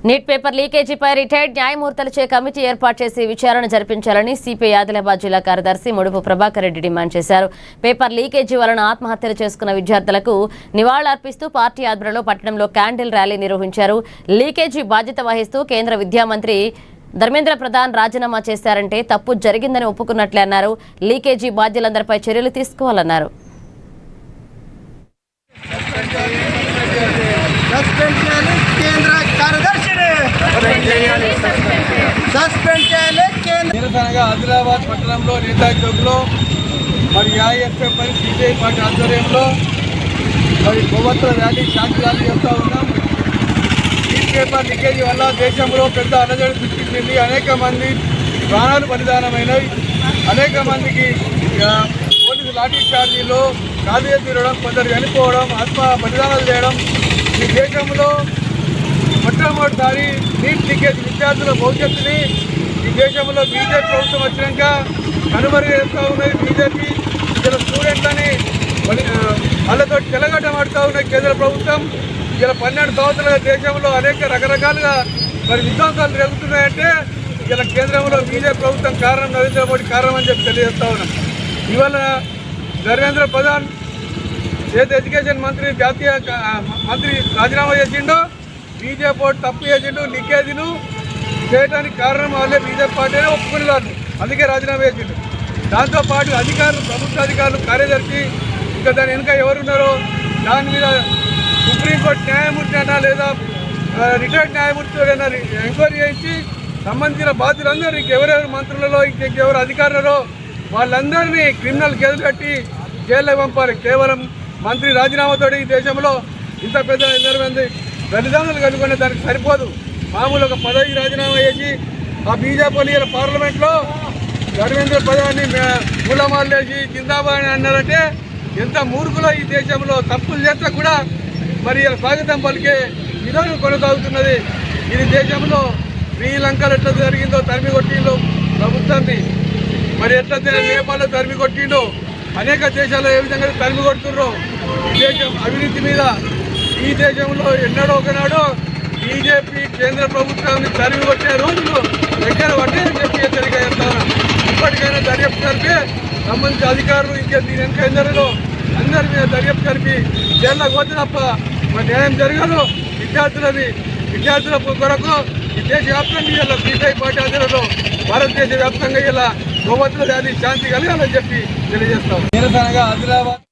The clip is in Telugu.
నీట్ పేపర్ లీకేజీపై రిటైర్డ్ న్యాయమూర్తులచే కమిటీ ఏర్పాటు చేసి విచారణ జరిపించాలని సిపిఐ ఆదిలాబాద్ జిల్లా కార్యదర్శి ముడుపు ప్రభాకర్ రెడ్డి డిమాండ్ చేశారు. పేపర్ లీకేజీ వలన ఆత్మహత్యలు చేసుకున్న విద్యార్థులకు నివాళులర్పిస్తూ పార్టీ ఆధ్వర్యంలో పట్టణంలో క్యాండిల్ ర్యాలీ నిర్వహించారు. లీకేజీ బాధ్యత వహిస్తూ కేంద్ర విద్యా మంత్రి ధర్మేంద్ర ప్రధాన్ రాజీనామా చేశారంటే తప్పు జరిగిందని ఒప్పుకున్నట్లే అన్నారు. లీకేజీ బాధ్యులందరిపై చర్యలు తీసుకోవాలన్నారు. ఆదిలాబాద్ పట్టణంలో నేతాజీ చౌక్లో మరి ఏఐఎస్ఎఫ్ మరి సిపిఐ పార్టీ ఆధ్వర్యంలో మరి కొవ్వొత్తుల ర్యాలీ శాంతి ర్యాలీ చేస్తూ ఉన్నాం. నీట్ పేపర్ లీకేజీ వల్ల దేశంలో పెద్ద అలజడి సృష్టించింది. అనేక మంది ప్రాణాలు బలిదానమైనవి. అనేక మందికి పోలీసు లాఠీ చార్జీలు, కాలేజీ తీరడం, కొందరు చనిపోవడం, ఆత్మ బలిదానాలు చేయడం. ఈ దేశంలో మొట్టమొదటిసారి నీట్ లీకేజ్ విద్యార్థుల భవిష్యత్తుని ఈ దేశంలో బీజేపీ ప్రభుత్వం వచ్చినాక కనుమరుగేస్తూ ఉన్నది. బీజేపీ ఇలా స్టూడెంట్లని వాళ్ళతో చెలగట్టమాడుతూ ఉన్నది కేంద్ర ప్రభుత్వం. ఇలా 12 సంవత్సరాల దేశంలో అనేక రకరకాలుగా మరి విధ్వంసాలు జరుగుతున్నాయంటే ఇలా కేంద్రంలో బీజేపీ ప్రభుత్వం కారణం, నరేంద్ర మోడీ కారణం అని చెప్పి తెలియజేస్తూ ఉన్నాం. ఇవాళ ధర్మేంద్ర ప్రధాన్ ఏదైతే ఎడ్యుకేషన్ మంత్రి జాతీయ మంత్రి రాజీనామా చేసిండో బీజేపీ తప్పు చేసిండు. లీకేజీలు చేయడానికి కారణం వాళ్ళే బీజేపీ పార్టీ ఒప్పుకునే వాళ్ళు, అందుకే రాజీనామా చేసిండు. దాంతోపాటు అధికారులు, ప్రభుత్వ అధికారులు, కార్యదర్శి, ఇంకా దాని వెనుక ఎవరున్నారో దాని మీద సుప్రీంకోర్టు న్యాయమూర్తి అయినా లేదా రిటైర్డ్ న్యాయమూర్తి అయినా ఎంక్వైరీ చేయించి సంబంధించిన బాధ్యులందరూ ఇంకెవరెవరు మంత్రులలో ఇంకెవరు అధికారులలో వాళ్ళందరినీ క్రిమినల్ కేసులు కట్టి జైల్లో పంపాలి. కేవలం మంత్రి రాజీనామాతో ఈ దేశంలో ఇంత పెద్ద 2 మంది బలిదానాలు కనుక్కునే దానికి సరిపోదు. మామూలు ఒక పదవి రాజీనామా చేసి ఆ బీజేపీ ఇలా పార్లమెంట్లో ధర్మేంద్ర ప్రధాన్ని మూలమాలేసి జిందాబాద్ అని అన్నారంటే ఎంత మూర్ఖులో ఈ దేశంలో తప్పులు చేస్తే కూడా మరి ఇలా స్వాగతం పలికే విధానం కొనసాగుతున్నది. ఇది దేశంలో శ్రీలంకలో ఎట్లా జరిగిందో తరిమి కొట్టిందో ప్రభుత్వాన్ని, మరి ఎట్లయితే నేపాల్లో తరిమి కొట్టిండో అనేక దేశాల్లో ఏ విధంగా తరిమి కొడుతుర్రో ఈ దేశం అవినీతి మీద ఈ దేశంలో ఎన్నడో ఒకనాడో బీజేపీ కేంద్ర ప్రభుత్వాన్ని తరిమి కొట్టే రోజులు దగ్గర పడ్డాయని చెప్పి హెచ్చరిక చేస్తాను. ఇప్పటికైనా దర్యాప్తు జరిపి సంబంధించిన అధికారులు ఇంకా దీని వెనక ఎందరిలో అందరి మీద దర్యాప్తు జరిపి జైల్లో పోతే తప్ప మరి న్యాయం జరగదు. విద్యార్థుల కొరకు ఈ దేశవ్యాప్తంగా ఇలా సిపిఐ పార్టీ ఆధ్వర్యంలో భారతదేశ వ్యాప్తంగా ఇలా కొవ్వొత్తుల ర్యాలీ శాంతి కలగాలని చెప్పి తెలియజేస్తాం. నిరసనగా ఆదిలాబాద్